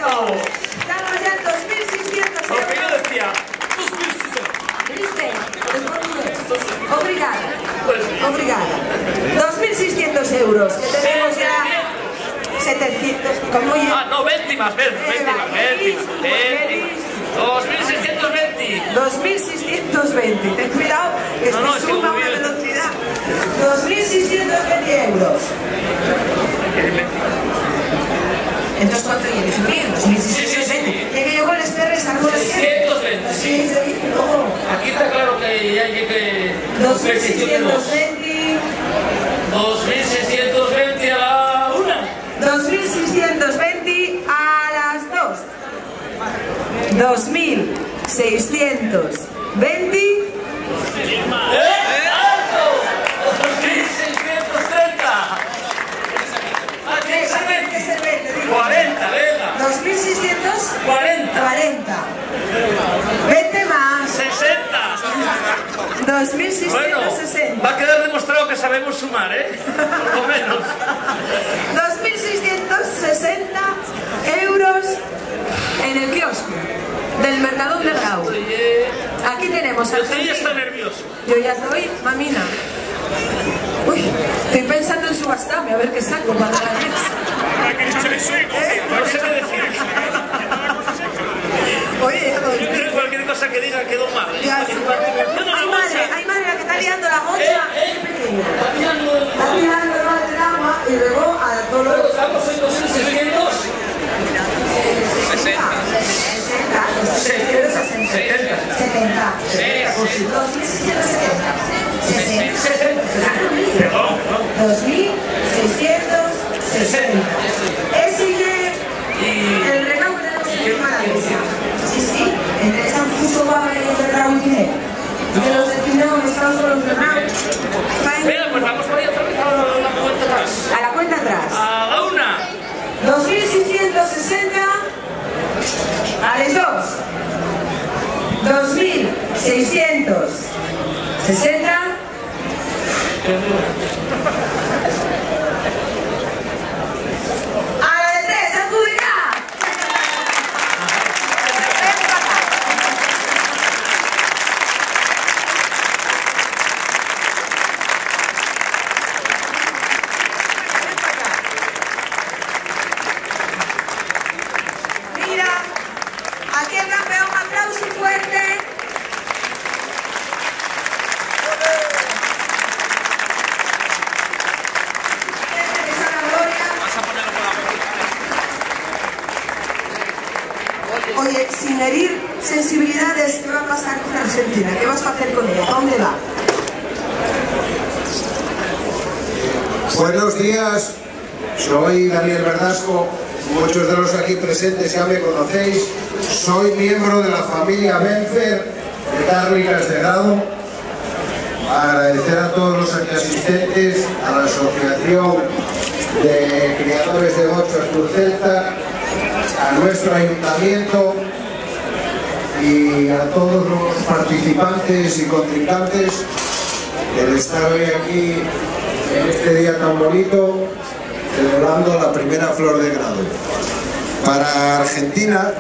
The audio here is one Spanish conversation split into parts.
Estamos ya en 2.600 euros. Lo que yo decía, 2.600. ¿Viste? Obrigada. Pues, Obrigada. 2.600 euros. Que tenemos ya 700. ¿Cómo ya? ah, no, 20 más, 20 más, 20. 2.620. 2.620. Ten cuidado que No, se es que suma muy una bien. velocidad. 2.620 euros. Entonces, ¿cuánto viene subiendo? 2.620. Es que yo con las perres algo de 620, sí. Aquí está claro que ya llegué. 2.620. 2.620 a la 1. 2.620 a las 2. 2.620. ¡Alto! 2.630. Aquí es el 20. 40, venga. 2.640. 40. 20 más. 60. 2.660. Bueno, va a quedar demostrado que sabemos sumar, ¿eh? Por lo menos. 2.660 euros en el kiosco del Mercadón del Grau. Aquí tenemos El tío está Argentina. nervioso. Yo ya estoy, mamina. Uy, estoy pensando en subastarme a ver qué saco para la mesa. No sé qué decir. Oye, Cualquier cosa que diga quedó mal. ya sí. Hay madre la que está liando la mocha. Está tirando el mal del agua y luego a todos los... Estamos en 2.600. 60. 2.660. Sigue el regalo que tenemos encima de la mesa. Sí, sí, entre esa fuso va a venir el regalo y dinero. Que los destinados están solo los regalos. Venga, pues vamos por ahí otra vez a la cuenta atrás. A la cuenta atrás. A la 1. 2.660 a las 2. 2.660 a la de 3, ¡sacudirá! Mira, aquí el campeón, aplauso fuerte. Oye, sin herir sensibilidades, ¿qué va a pasar con Argentina? ¿Qué vas a hacer con ella? ¿A dónde va? Buenos días, soy Daniel Verdasco, muchos de los aquí presentes ya me conocéis, soy miembro de la familia Benfer de Cárnicas de Grado. Agradecer a todos los aquí asistentes, a la Asociación de Criadores de Gochos Turcelta, a nuestro ayuntamiento y a todos los participantes y contrincantes el estar hoy aquí en este día tan bonito celebrando la primera flor de grado. Para Argentina,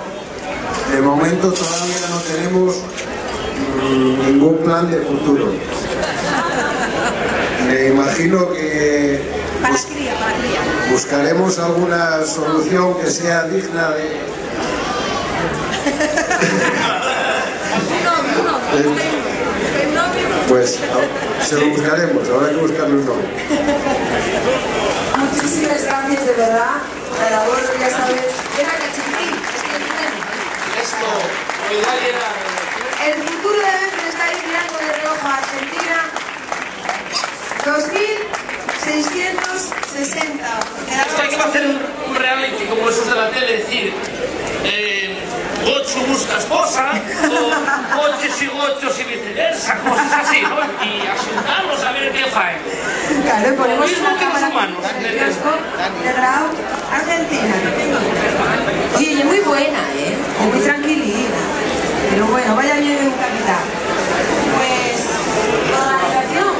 de momento todavía no tenemos ningún plan de futuro. Me imagino que buscaremos alguna solución que sea digna de... Pues se lo buscaremos, habrá que buscarle un nombre. Muchísimas gracias, de verdad. La labor, ya sabes. Ven acá, chiquitín. Esto, El futuro de Benfer está ahí mirando de reojo a Argentina. 2.660. Esto hay que hacer un reality como esos de la tele, decir, Gochu busca esposa, o Goches y Gochos y viceversa, cosas así, ¿no? Y asuntarlos a ver qué faen. Claro, ponemos Lo mismo una que los cámara humanos. en el kiosco de Grau, Argentina. Oye, y es muy buena, ¿eh? Es muy tranquilita. Pero bueno, vaya bien en capital. Pues, organización.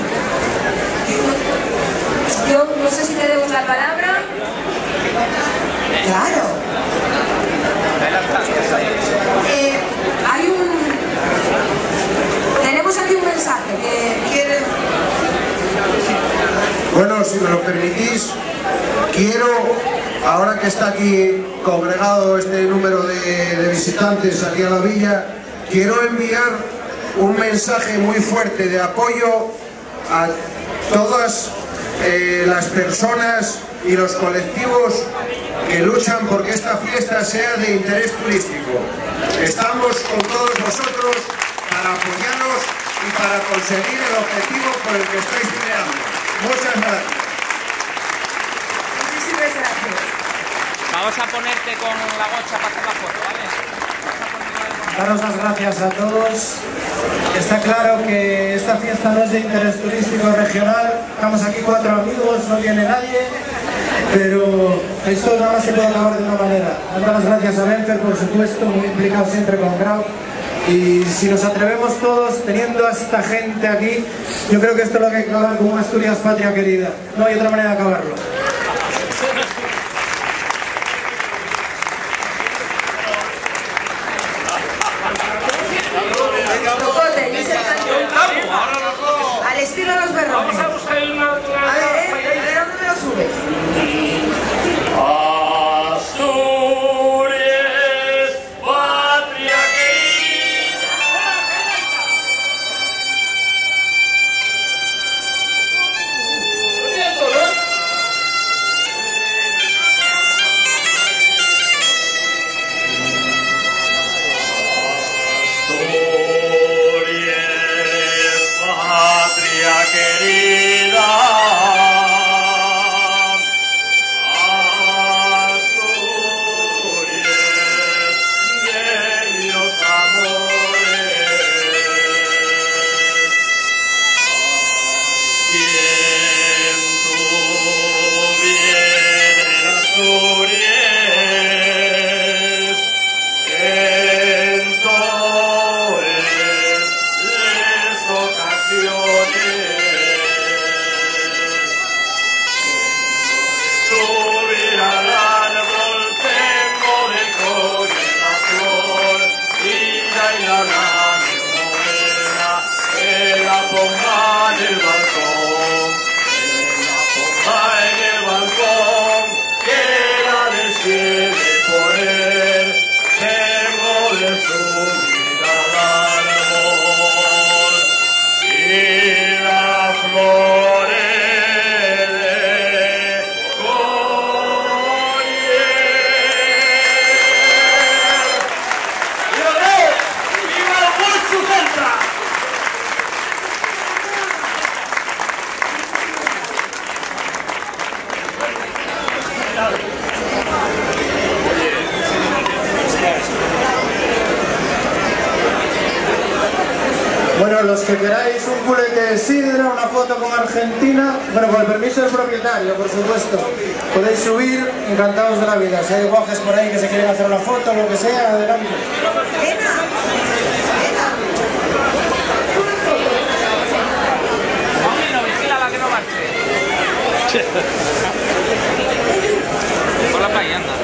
Yo no sé si te debo la palabra. Claro. permitís, quiero, ahora que está aquí congregado este número de visitantes aquí a la villa, quiero enviar un mensaje muy fuerte de apoyo a todas las personas y los colectivos que luchan porque esta fiesta sea de interés turístico. Estamos con todos vosotros para apoyaros y para conseguir el objetivo por el que estáis peleando. Muchas gracias. Muchísimas gracias. Vamos a ponerte con la gocha para hacer la foto, ¿vale? Daros las gracias a todos. Está claro que esta fiesta no es de interés turístico regional. Estamos aquí 4 amigos, no viene nadie, pero esto nada más se puede acabar de una manera. Dar las gracias a Benfer, por supuesto, muy implicado siempre con Grau. Y si nos atrevemos todos, teniendo a esta gente aquí, yo creo que esto es lo que hay que acabar con una Asturias patria querida. No hay otra manera de acabarlo. Al estilo de los berrones. Vamos a buscar una... A ver, ¿dónde me lo subes? Asturias, patria querida. Asturias, patria querida. Bueno, los que queráis un culete de sidra, una foto con Argentina, bueno, con el permiso del propietario, por supuesto, podéis subir, encantados de la vida. Si hay guajes por ahí que se quieren hacer una foto, lo que sea, adelante. Paulino, vigílala que no marche. Con la paella, anda.